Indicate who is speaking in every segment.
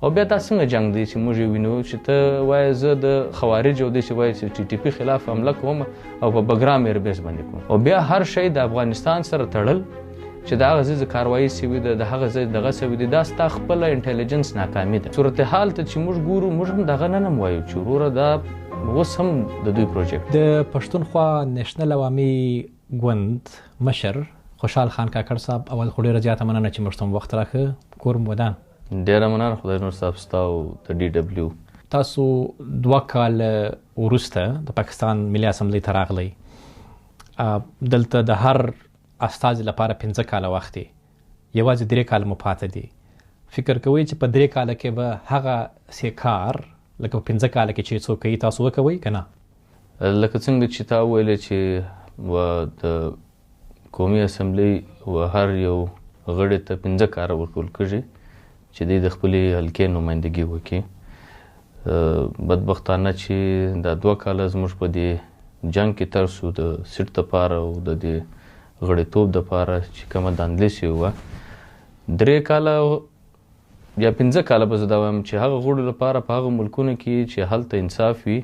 Speaker 1: او بیا دا څنګه جنگ دی چې موږ وینو چې ته وایې زه د خوارجو داسې وایي چې ټي ټي پي خلاف حمله کوم او په بګرام ایربیس باندې کوم او بیا هر شی د افغانستان سره تړل چې د هغه ځای کاروایي سوي ده د هغه ځای دغه سوي دي دا ستا خپله انټیلیجنس ناکامي ده. صورتحال ته چې موږ ګورو موږ هم دغه نه هم وایو چې وروره دا اوس هم د دوی پروجیکټ.
Speaker 2: د پښتونخوا نیشنل عوامي ګوند مشر خوشحال خان کاکړ صاحب اول خو ډېره زیاته مننه چې موږ ته وخت راکړه. کور مو ودان.
Speaker 1: ډېره مننه خدای نور صاحب ستا او د ډي ډبلیو.
Speaker 2: تاسو 2 کال وروسته د پاکستان ملي اسمبلۍ ته راغلی. دلته د هر استازي لپاره 15 کاله وخت دی، یوازې 3 کاله مو پاته دي. فکر کوئ چې په 3 کاله کې به هغه سې کار لکه په 15 کاله کې چې څوک کوي تاسو وکوئ که نه؟
Speaker 1: لکه څنګه چې تا وویلې چې د قومي اسمبلۍ و هر یو غړي ته 15 کاله ورکول کېږي چې دوی د خپلې حلقې نمایندګي وکړي. بدبختانه چې دا 2 کاله زموږ په دې جنګ کې تېر شو د سیټ دپاره او د دې غړیتوب دپاره چې کومه دانلې شوې وه. 3 کاله یا 15 کاله به زه دا وایم چې هغه غړو لپاره په هغه ملکونو کې چې هلته انصاف وي،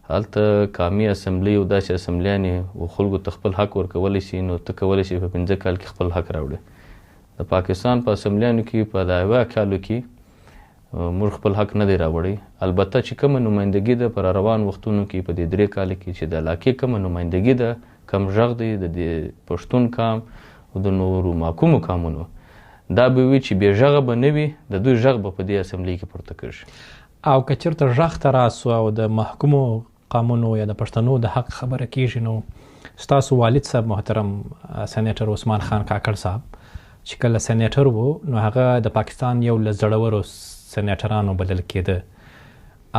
Speaker 1: هلته قومي اسمبلۍ او داسې اسمبلیانې و خلکو ته خپل حق ورکولی شي، نو ته کولی شي په 15 کال کې خپل حق راوړې. د پاکستان په اسمبلیانو کې په دا 1 کالو کې موږ خپل حق نه دی راوړی. البته چې کومه نمایندګي ده پر روان وختونو کې په دې 3 کال کې چې د علاقې کومه نمایندګي ده، کم غږ دی د دې پښتون قام او د نورو محکومو قامونو، دا به وي چې بې غږه به نه وي، د دوی غږ به په دې اسمبلۍ کې پورته کېږي.
Speaker 2: او که چېرته غږ ته راسو او د محکومو قامونو یا د پښتنو د حق خبره کېږي، نو ستاسو والد صاحب محترم سینیټر عثمان خان کاکړ صاحب چې کله سینیټر و نو هغه د پاکستان یو له زړورو سینیټرانو بلل کېده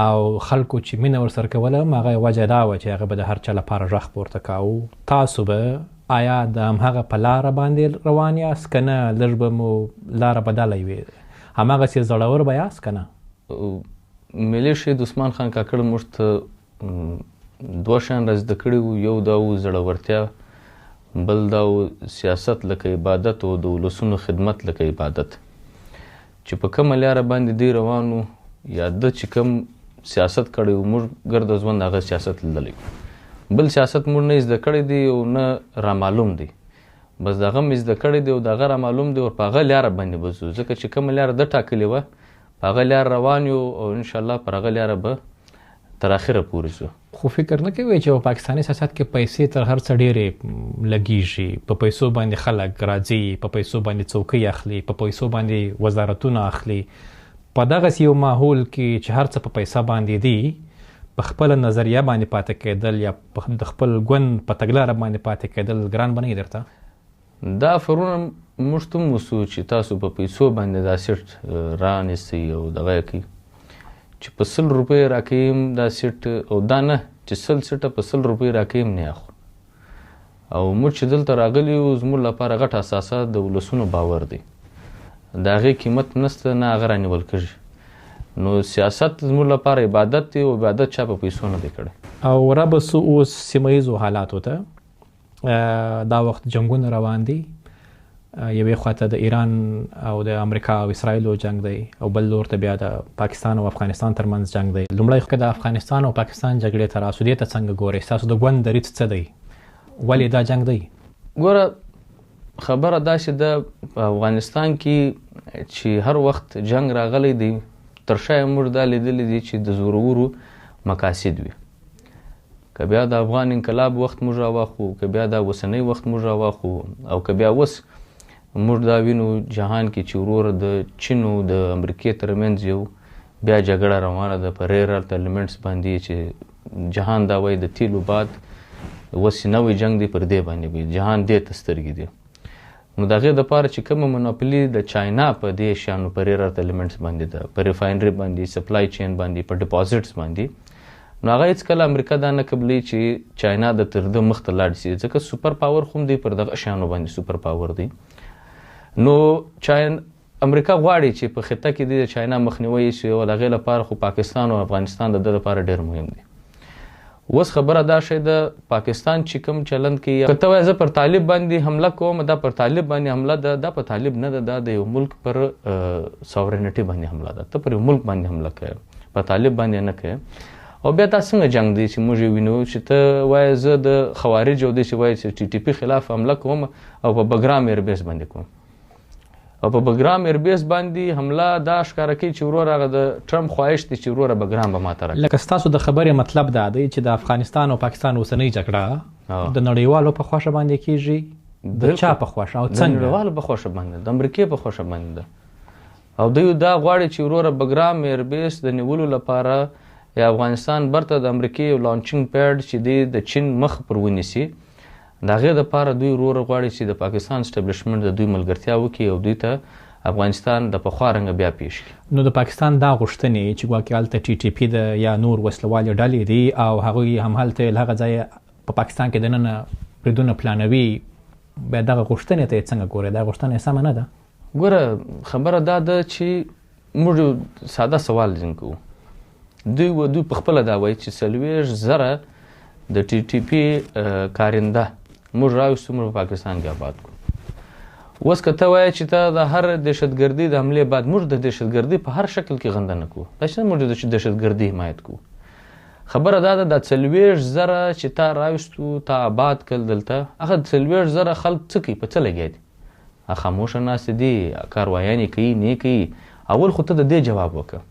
Speaker 2: او خلکو چې مینه ورسره کوله هغه وجه دا وه چې هغه به د هر چا لپاره غږ پورته کاوه. تاسو به آیا د همهغه په لاره باندې روان یاست که نه لږ به مو لاره بدله وي، هماغسې زړور به یاست که نه؟
Speaker 1: ملي شهید عثمان خان کاکړ موږ ته 2 شیان را زده کړي وو. یو دا و زړورتیا، بل دا و سیاست لکه عبادت او د ولسونو خدمت لکه عبادت. چې په کومه لاره باندې دی روان وو یا د چې کوم سیاست کړی و موږ ګرد ژوند هغه سیاست لیدلی. بل سیاست موږ نه زده کړی دی او نه رامعلوم دی، بس دغه مې زده کړی دی او دغه رامعلوم دی او په هغه لاره باندې به ځو، ځکه چې کومه لاره ده ټاکلې وه په هغه لاره روان یو او انشاءالله پر هغه لاره به تر اخره پورې ځو.
Speaker 2: خو فکر نه کوئ چې په پاکستاني سیاست کې پیسې تر هر څه ډېرې لګیږي، په پیسو باندې خلک راځي، په پیسو باندې څوکۍ اخلي، په پیسو باندې وزارتونه اخلي. په دغسې یو ماحول کې چې هر څه په پیسه باندې دي، په خپله نظریه باندې پاتې کېدل یا د خپل ګوند په تګلاره باندې پاتې کېدل ګران به نه وي درته؟
Speaker 1: دا فرونه موږ ته هم وسو چې تاسو په پیسو باندې دا سیټ رانیسئ او دغه یې کوي چې په 100 روپۍ راکوي هم دا سیټ، او دا نه چې 100 سیټه په 100 روپۍ راکوي هم نه اخلو. او موږ چې دلته راغلي یو زموږ لپاره غټ اساسات د ولسونو باور دی، د هغې قیمت نشته نه هغه رانیول کېږي. نو سیاست زموږ لپاره عبادت دی او عبادت چا په پیسو نه دی کړی.
Speaker 2: او رابسو اوس سیمه ییزو حالاتو ته دا وخت جنګونه روان دي، یوې خواته د ایران او د امریکا او اسرائیلو جنگ دی او بل لور ته بیا د پاکستان او افغانستان ترمنځ جنگ دی. لومړی که د افغانستان او پاکستان جګړې ته راسو دې ته څنګه ګورئ؟ ستاسو د ګوند دریځ څه دی؟ ولې دا جنگ دی؟
Speaker 1: ګوره خبره داسې ده په افغانستان کې چې هر وخت جنگ راغلی دی تر شا یې موږ دا لیدلی دی چې د زورورو مقاصد وي. که بیا د افغان انقلاب وخت موږ راواخو، که بیا دا اوسنی وخت موږ راواخو، او که بیا اوس موږ دا وینو جهان کې چې وروره د چین او د امریکې ترمنځ یو بیا جګړه روانه ده په ریئر ارث ایلیمنټس باندې چې جهان دا وایي د تیلو بعد اوس نوی جنگ دی پر دې باندې وي، جهان دې ته سترګې دي. نو د هغې دپاره چې کومه مناپلي د چاینا په دې شیانو په ریئر ارث ایلیمنټس باندې ده، په ریفاینري باندې، سپلای چین باندې، په ډپازټس باندې، نو هغه هېڅکله امریکا دا نه قبلوي چې چاینا د تر ده مخ ته لاړ شي، ځکه سوپر پاور خو هم دی پر دغه شیانو باندې سوپر پاور دی. نو امریکا غواړي چې په خطه کې د چاینا مخنیوی شي او د هغې لپاره خو پاکستان او افغانستان د ده لپاره ډېر مهم دی. اوس خبره دا شی د پاکستان چې کوم چلند کوي که ته وایې زه پر طالب باندې حمله کوم دا پر طالب باندې حمله ده دا په طالب نه ده دا د یو ملک پر ساورنټي باندې حمله ده ته پر یو ملک باندې حمله کوې په طالب باندې نه کوې او بیا دا څنګه جنګ دی چې موږ وینو چې ته وایې زه د خوارج او داسې وایې چې TTP خلاف حمله کوم او په بګرام ایربیس باندې کوم او په بګرام ایربیس باندې حمله دا ښکاره کوي چې وروره هغه د ټرمپ خواهش دی چې وروره بګرام به ماته راکړي.
Speaker 2: لکه ستاسو د خبرې مطلب دا دی چې د افغانستان او پاکستان اوسنۍ جګړه د نړیوالو په خوښه باندې کیږي د چا په خوښه او څنګه؟ د نړیوالو په خوښه باندې د امریکې په خوښه باندې ده او دوی دا غواړي چې وروره بګرام ایربیس د نیولو لپاره یا افغانستان برته د امریکې یو لانچینګ پیډ چې دی د چین مخ پر ونیسي د هغې دپاره دوی وروره غواړي چې د پاکستان اسټبلیشمنټ د دوی ملګرتیا وکړي او دوی ته افغانستان د پخوا رنګه بیا پیش کړي. نو د پاکستان دا غوښتنې چې ګواکې هلته TTP ده یا نور وسلوالې ډلې دي او هغوی هم هلته له هغه ځایه په پاکستان کې دننه بریدونه پلانوي بیا دغه غوښتنې ته یې څنګه ګورې؟ دا غوښتنه سمه نه ده؟
Speaker 1: ګوره خبره دا ده چې موږ ساده سوال ځین کوو دوی په خپله دا وایي چې 40,000 د TTP کارنده موږ راوستو موږ په پاکستان کې آباد کړو. اوس که ته وایې چې ته د هر دهشتګردي د حملې بعد موږ د دهشتګردي په هر شکل کې غنده نه کوو دا چې موږ د دهشتګردي حمایت کوو. خبره دا ده دا 40,000 چې تا راوستو تا آباد کړل دلته هغه 40,000 خلک څه کوي په څه لګیا دي خاموشه ناست دي کاروایانې کوي نه کوي. اول خو ته د دې جواب وکړه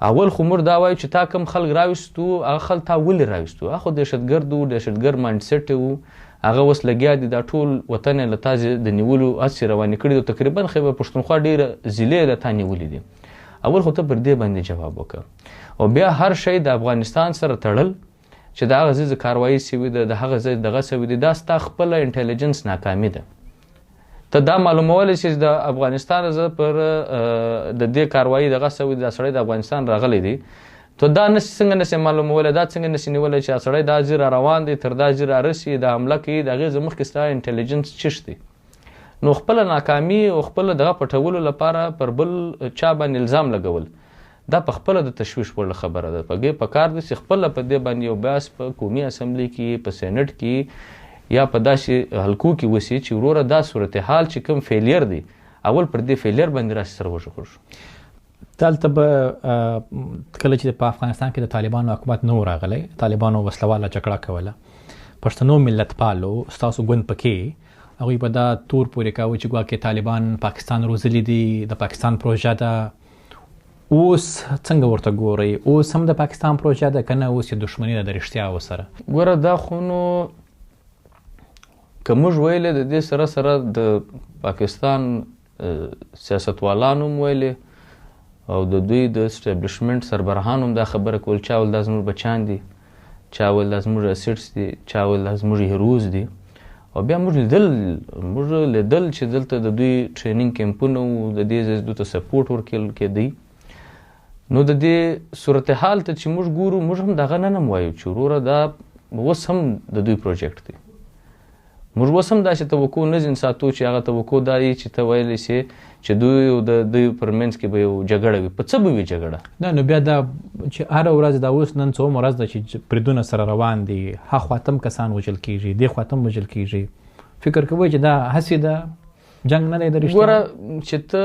Speaker 1: اول خو موږ دا وایو چې تا کوم خلک راوستو هغه خلک تا ولې راوستو هغه خو دهشتګرد و دهشتګرد مایندسیټ و هغه اوس لګیا دي دا ټول وطن یې له تا د نیولو هڅې روانې کړي دي تقریبا خیبر پښتونخوا ډېره ضلعې له تا نیولي دي. اول خو ته پر دې باندې جواب وکړه او بیا هر شی د افغانستان سره تړل چې د هغه ځای کاروایي سوي ده د هغه ځای دغه سوي دي دا ستا خپله انټیلیجنس ناکامي ده. ته دا معلومولی چې د افغانستان زه پر د دې کاروایي دغه سوي دا سړی د افغانستان راغلی دی ته دا څنګه نسې معلومولی دا څنګه نسې نیولی چې سړی دا ځای را روان دی تر دا ځای را رسي د حمله کوي د هغې زه مخکې ستا انټیلیجنس چشت دی نو خپله ناکامي او خپله دغه پټولو لپاره پر بل چا باندې الزام لګول دا په خپله د تشویش وړ خبره ده. په کار ده چې خپله په دې باندې یو بحث په قومي اسمبلي کې په سینټ کې یا په داسې حلقو کې وسي چې وروره دا صورتحال چې کوم فیلیر دی اول پر دې فیلیر باندې راسې سره وژغور شو.
Speaker 2: دلته به کله چې په افغانستان کې د طالبانو حکومت نه و راغلی طالبانو وسلواله جګړه کوله پښتنو ملتپالو ستاسو ګوند پکې هغوی به دا تور پورې کاوه چې ګواکې طالبان پاکستان روزلي دي د پاکستان پروژه ده. اوس څنګه ورته ګورئ؟ اوس هم د پاکستان پروژه ده که نه اوس یې دښمني ده د رښتیا ورسره؟
Speaker 1: ګوره دا خو نو که موږ ویلې د دې سره سره د پاکستان سیاستوالانو هم ویلې او د دوی د اسټبلیشمنټ سربراهانو هم دا خبره کول چا ویل دا زموږ بچیان دي چا ویل دا زموږ اسیټس دي چا ویل دا زموږ هیروز دي او بیا موږ لیدل چې دلته د دوی ټریننګ کیمپونه و د دې ځای دوی ته سپورټ ورکول کېدی نو د دې صورتحال ته چې موږ ګورو موږ هم دغه نه وایو چې وروره دا اوس هم د دوی پروجیکټ دی موږ اوس هم داسې توقع نه ځین ساتو چې هغه توقع دا وي چې ته ویلی سې چې دوی او د دوی پر منځ کې به یو جګړه وي په څه به وي جګړه؟
Speaker 2: نه نو بیا دا چې هره ورځ دا اوس نن څوم ورځ ده چې بریدونه سره روان دي ها خواته هم کسان وژل کېږي دې خواته هم وژل کېږي فکر کوئ چې دا هسې ده جنګ نه دی د رښتیا؟
Speaker 1: ګوره چې ته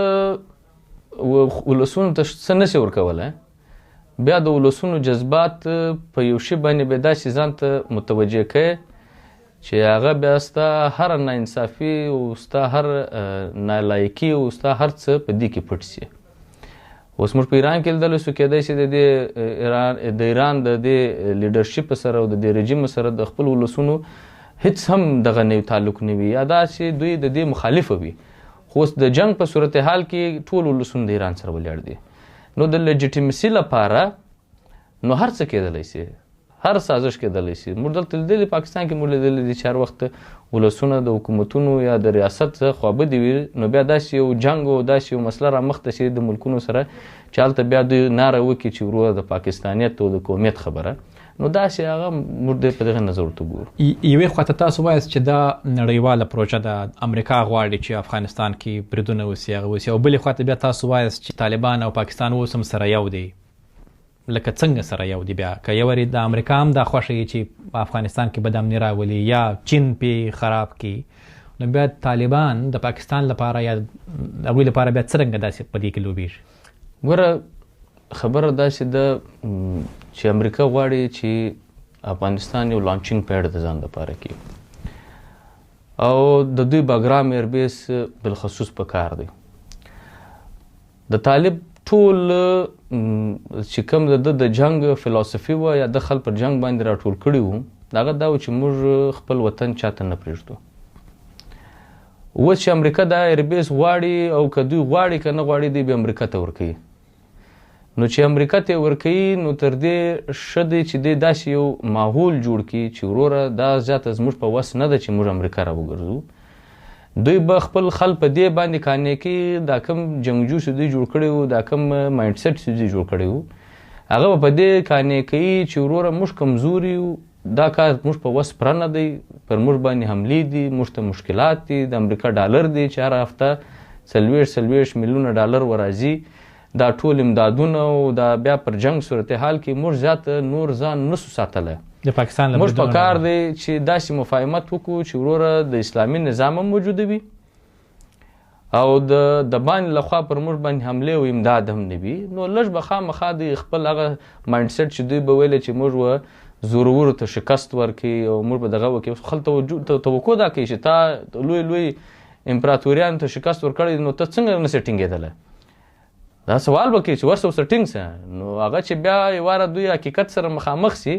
Speaker 1: ولسونو ته څه نسې ورکولی بیا د ولسونو جذبات په یو شي باندې بیا داسې ځان ته متوجه کوې چې هغه بیا ستا هر ناانصافي او ستا هر نالایقي او ستا هر څه په دې کې پټ سي. اوس موږ په ایران کې لیدلی سو کېدای شي د ایران د دې لیډرشپ سره او د دې رژیم سره د خپل ولسونو هیڅ هم دغه نوی تعلق نه وي یا داسې دوی د دې مخالفه وي خو اوس د جنګ په صورتحال کې ټول ولسونه د ایران سره ولاړ دي نو د لیجیټیمسي لپاره نو هر څه کېدلی شي هر سازش کېدلی شي. موږ دلته لیدلي پاکستان کې موږ لیدلي دي چې هر وخت ولسونه د حکومتونو یا د ریاست څخه خوابدي وي نو بیا داسې یو جنګ او داسې یو مسله رامخته شي د ملکونو سره چې هلته بیا دوی ناره وکړي چې وروره د پاکستانیت او د قومیت خبره نو داسې هغه موږ په دغه نظر ورته ګورو.
Speaker 2: یوې خواته تاسو وایاست چې دا نړیواله پروژه ده امریکا غواړي چې افغانستان کې بریدونه وسي هغه وسي او بلې خواته بیا تاسو وایاست چې طالبان او پاکستان اوس هم سره یو دی لکه څنګه سره یو دی بیا که یو وارې د امریکا هم دا خوښه وي چې په افغانستان کې به د امني راولي یا چین پې خراب کړي نو بیا طالبان د پاکستان لپاره یا هغوی لپاره بیا څرنګه داسې په دې کې لوبېږي؟
Speaker 1: ګوره خبره داسې ده چې امریکا غواړي چې افغانستان یو لانچینګ پیډ د ځان لپاره کړي او د دوی باګرام ایربیس بالخصوص په کار دی. د طالب ټول چې کوم د جنگ فلسفي وه یا د خل پر جنگ باندې راټول کړي وو هغه دا و چې موږ خپل وطن چاته نه پرېږدو. اوس چې امریکا دا ایربیس غواړي او که دوی غواړي که نه غواړي دوی به امریکا ته ورکوي. نو چې امریکا ته ورکوي نو تر دې ښه دی چې دی داسې یو ماحول جوړ کړي چې وروره دا زیاته زموږ په وس نه ده چې موږ امریکا را وګرځو. دوی به خپل خل په دې باندې قانع کړي دا کوم جنګجو چې دوی جوړ کړي وو دا کوم مایند سیټ چې دوی جوړ کړی وو هغه به په دې قانع کوي چې وروره موږ کمزوري یو دا کار موږ په وس پوره نه دی پر موږ باندې حملې دي موږ ته مشکلات دي د امریکا ډالر دی چې هر هفته 40 میلیونه ډالر ورځي دا ټول امدادونه او دا بیا پر جنگ صورتحال کې موږ زیاته نور ځان نسو ساتلی.
Speaker 2: د پاکستان
Speaker 1: موږ په کار دی چې داسې مفاهمت وکړو چې وروره د اسلامي نظام هم موجوده وي او د باندې لخوا پر موږ باندې حملې او امداد هم نه وي. نو لږ به خامخا د خپل هغه مایند سیټ چې دوی به ویلی چې موږ به زورورو ته شکست ورکړي او موږ به دغه وکړي خلک توقع دا کوي چې تا لوی امپراتوریانو ته شکست ورکړی نو ته څنګه نسې ټینګېدلی؟ دا سوال به کوي چې ورسه ورسره ټینګ سه. نو هغه چې بیا یو واره دوی حقیقت سره مخامخ سي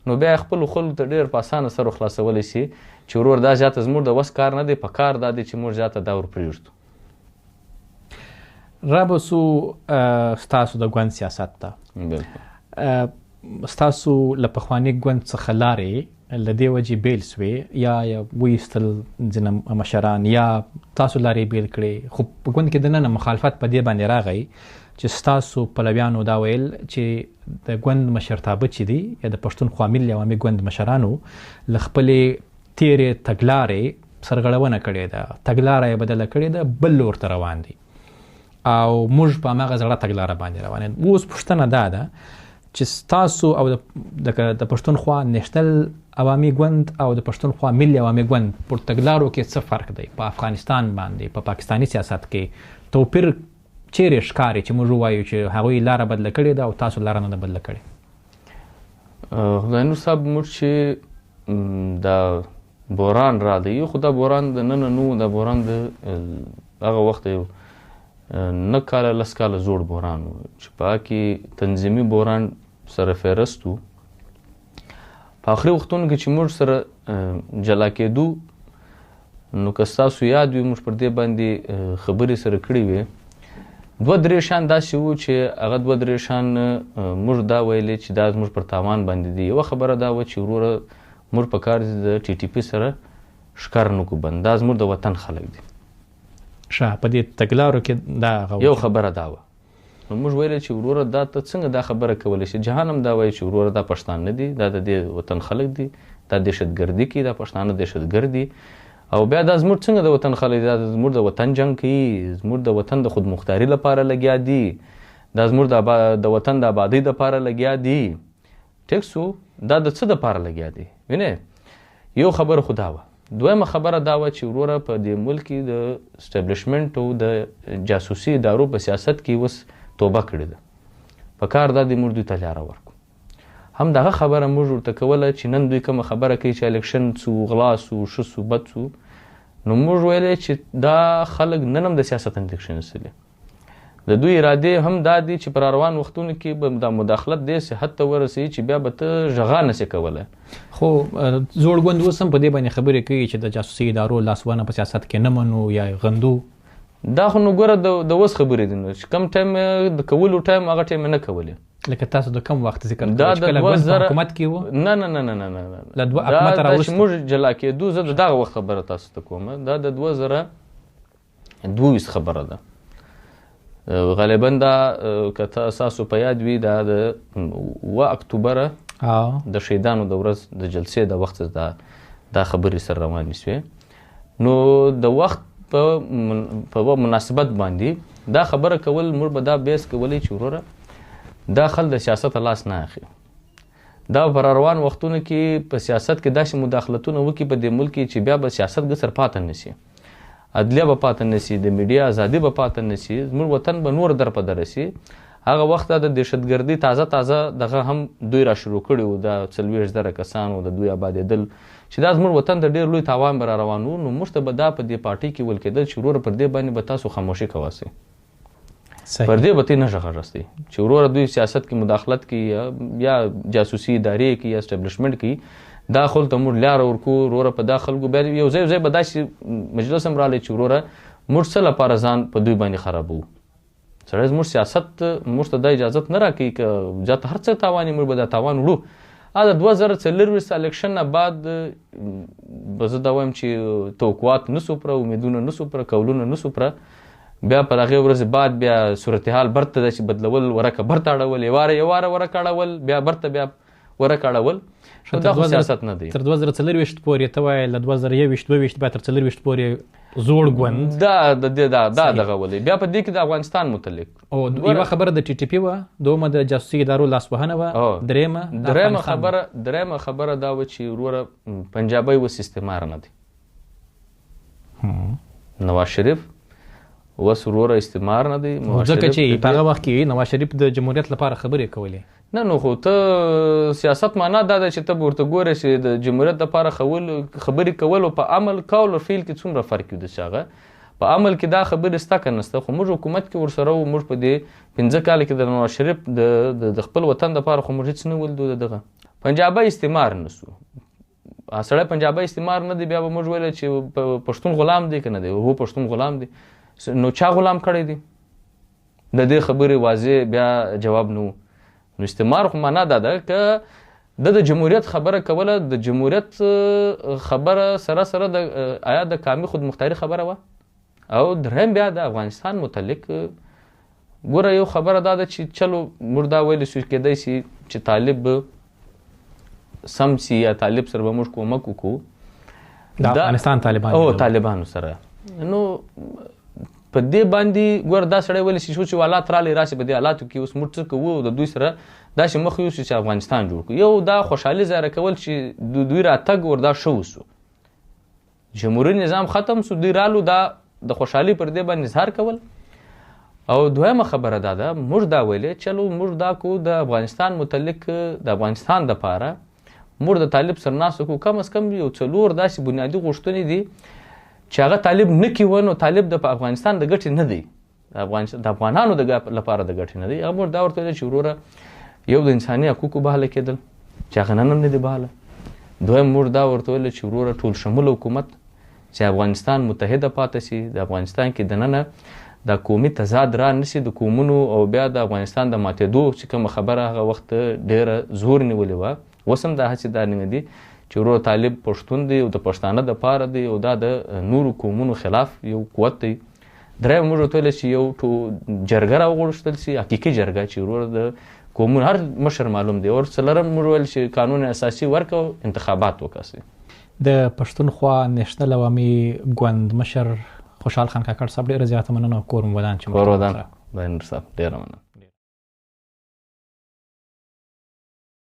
Speaker 1: نو بیا خپلو خلکو ته ډېر په اسانه سر خلاصولی سي چې ورور دا زیاته زموږ د وس کار نه دی په کار دا دی چې موږ زیاته دا ور پرېږدو.
Speaker 2: را به سو ستاسو د ګوند سیاست ته ستاسو له پخواني ګوند څخه لارې له دې وجې بیل سوې یا وایستل ځینې مشران یا تاسو لارې بیل کړې خو په ګوند کې دننه مخالفت په دې باندې راغی چې ستاسو پلویانو دا ویل چې د ګوند مشرتابه چې دی یا د پښتونخوا ملي عوامي ګوند مشرانو له خپلې تیرې تګلارې سرغړونه کړې ده تګلاره یې بدله کړې ده بل لور ته روان دي او موږ په هماغه زړه تګلاره باندې روان یو. اوس پوښتنه دا ده چې ستاسو او د پښتونخوا نېشنل عوامي ګوند او د پښتونخوا ملي عوامي ګوند پر تګلارو کې څه فرق دی په افغانستان باندې په پاکستاني سیاست کې توپیر چیرې ښکاري چې موږ ووایو چې هغوی لاره بدله کړې ده او تاسو لاره نه ده بدله کړې؟
Speaker 1: خدای نور صاحب موږ چې دا بحران راغلی خو دا بحران د نن نه دا بحران د هغه وخت یو 9 کاله 10 کاله زوړ بحران و چې په هغه کې تنظیمي بحران سره فهرست و. په آخري وختونو کې چې موږ سره جلا کېدو نو که ستاسو یاد وي موږ پر دې باندې خبرې سره کړې وې 2-3 شان داسې وو چې هغه 2-3 شان موږ دا ویلې چې دا زموږ پر تاوان باندې دي. یوه خبره دا وه چې وروره موږ په کار د TTP سره ښکار نه کړو بند دا زموږ د وطن خلک دي.
Speaker 2: ښه په دې تګلارو کې دا
Speaker 1: یو خبره دا وه نو موږ ویلې چې وروره دا ته څنګه دا خبره کولی شي جهان هم دا وایي چې وروره دا پښتانه نه دي دا د دې وطن خلک دي دا دهشتګردي کوي دا پښتانه دهشتګرد دي او بیا دا زموږ څنګه د وطن خلک دا زموږ د وطن جنګ کوي زموږ د وطن د خودمختاري لپاره لګیا دي دا زموږ د وطن د آبادۍ لپاره لګیا دي. ټیک سو دا د څه دپاره لګیا دي وینې یو خبره خو دا وه. دویمه خبره دا وه چې وروره په دې ملک کې د اسټابلیشمنټ او د جاسوسي ادارو په سیاست کې اوس توبه کړې ده په کار دا د موږ دوی ته لاره ورکړو. هم دغه خبره موږ ورته کوله چې نن دوی کومه خبره کوي چې الیکشن سو غلا سو ښه سو بد سو نو موږ ویلی چې دا خلک نن هم د سیاست الیکشن سلي د دوی ارادې هم دا دي چې پر روان وختونو کې به دا مداخلت دې صحت ته ورسوي چې بیا به ته غږا نسې کولی.
Speaker 2: خو زوړ ګوند اوس هم په دې باندې خبرې کوي چې د جاسوسي ادارو لاسوهنه په سیاست کې نه منو یا غندو.
Speaker 1: دا خو نو ګوره د اوس خبرې دي نو چې کم ټایم د کولو ټایم هغه ټایم نه کولې
Speaker 2: لکه تاسو د کم وخت ذکر کوئ چې کله ګوند په حکومت کې وو؟
Speaker 1: نه نه نه نه نه
Speaker 2: له دوه حکومت راوروسته
Speaker 1: موږ جلا کېدو زه د دغه وخت خبره تاسو ته کوم دا د 2022 خبره ده غالبا دا که تاسو په یاد وي دا د 9 اکتوبره د شهیدانو د ورځ د جلسې د وخت دا خبرې سره روانې شوې نو د وخت په مناسبت باندې دا خبره کول موږ به دا بیس کولی چې وروره دا خل د سیاست لاس نه اخلي. دا پر روان وختونو کې په سیاست کې داسې مداخلتونه وکړي په دې ملک کې چې بیا به سیاست ګسر پاتې نشي، عدلیه به پاتې نشي، د میډیا ازادي به پاتې نشي، زموږ وطن به نور در په در شي. هغه وخت د دهشتګردي تازه دغه هم دوی را شروع کړي وو، دا 40,000 کسان و د دوی آبادېدل چې دا زموږ وطن د ډېر لوی تاوان به را روان و. نو موږ ته به دا په دې پارټۍ کې ویل کېدل چې وروره پر دې باندې به تاسو خاموشي کواسئ، پر دې به تی نه غږاستئ چې وروره دوی سیاست کې مداخلت کوي یا جاسوسي ادارې کوي یا اسټابلیشمنټ کوي. دا خل ته موږ لاره ورکو وروره په دا خلکو بیا یو ځای به داسې مجلس هم رالی چې وروره موږ څه لپاره ځان په دوی باندې خرابوو. سړی زموږ سیاست موږ ته دا اجازت نه راکوي که جاته هر څه تاوان موږ به دا تاوان وړو. د 2024 الیکشن نه بعد به زه دا وایم چې توقعات نه سو پوره، امیدونه نه سو پوره، قولونه نه سو پوره. بیا پر هغې ورځې بعد بیا صورتحال برته ده چې بدلول، ورکه برته اړول، یواره ورکه اړول، بیا برته بیا ورکه اړول. دا خو سیاست نه دی.
Speaker 2: تر 2024 پورې ته وایې له 2021 بیا تر 24 پورې زوړ ګوند
Speaker 1: دا دغه ولې. بیا په دې کې د افغانستان متعلق
Speaker 2: یوه خبره د ټي ټي پي وه، دومه د جاسوسي ادارو لاسوهنه وه،
Speaker 1: درېیمه خبره دا وه چې وروره پنجابی اوس استعمار نه دی. نواز شریف اوس وروره استعمار نه دی.
Speaker 2: ځکه چې په هغه وخت کې نواز شریف د جمهوریت لپاره خبرې کولې.
Speaker 1: نه نو خو ته سیاست معنا دا ده چې ته به ورته ګورې چې د جمهوریت دپاره خبرې کول او په عمل کول او فعل کې څومره فرق وي. د هغه په عمل کې دا خبرې شته که نشته، خو موږ حکومت کې ورسره وو. موږ په دې 15 کاله کې د نواز شریف د خپل وطن دپاره خو موږ هېڅ نه ولیدو. دغه پنجابی استعمار نه سو، سړی پنجابی استعمار نه دی. بیا به موږ ویل چې پښتون غلام دی که نه دی. هو پښتون غلام دی. نو چا غلام کړی دی؟ د دې خبرې واضح بیا جواب نه و. نو استعمار خو معنا دا ده که د جمهوریت خبره کوله، د جمهوریت خبره سره د آیا د کامي خودمختاري خبره وه. او درهم بیا د افغانستان متعلق ګوره یو خبره دا ده چې چلو موږ دا ویلی شو کېدی شي چې طالب سم سي یا طالب سره به موږ کومک وکړو
Speaker 2: د افغانستان
Speaker 1: طالبانو سره. نو په دې باندې ګوره دا سړی ویلی شي چې حالات رالی راشي په دې حالاتو کې اوس موږ څه کوو د دوی سره داسې مخ یوسو چې افغانستان جوړ کړو. یو دا خوشحالي ظاهره کول چې دوی راتګ وردا ښه وسو، جمهوري نظام ختم سو، دوی رالو، دا د خوشحالي پر دې باندې اظهار کول. او دویمه خبره دا ده موږ دا ویلې چلو موږ دا کو د افغانستان متعلق د افغانستان دپاره موږ د طالب سره ناست کو کم از کم یو 4 داسې بنیادي غوښتنې دي چې هغه طالب نه کوي. نو طالب د افغانستان د ګټې نه دی، د افغانانو لپاره د ګټې نه دی. هغه موږ دا ورته ویل چې وروره یو د انساني حقوقو بهاله کېدل چې هغه نن هم نه دی بهاله. دویم موږ دا ورته ویل چې وروره ټول شموله حکومت چې افغانستان متحده پاتې شي، د افغانستان کې دننه د قومي تضاد را نشي، د قومونو او بیا د افغانستان د ماتېدو چې کومه خبره هغه وخت ډېره زور نیولې وه. اوس هم دا هڅې دا نه دي چې وروره طالب پښتون دی او د پښتانه دپاره دی او دا د نورو قومونو خلاف یو قوت دی. دریم موږ ورته ویلی چې یو جرګه راوغوښتل شي، حقیقي جرګه چې وروره د قومونو هر مشر معلوم دی. او څلورم موږ ویل چې قانون اساسي ورکړو، انتخابات وکړي.
Speaker 2: د پښتونخوا نیشنل عوامي ګوند مشر خوشحال خان کاکړ صاحب ډېره زیاته مننه. کور مو ودان چې
Speaker 1: ډېره مننه.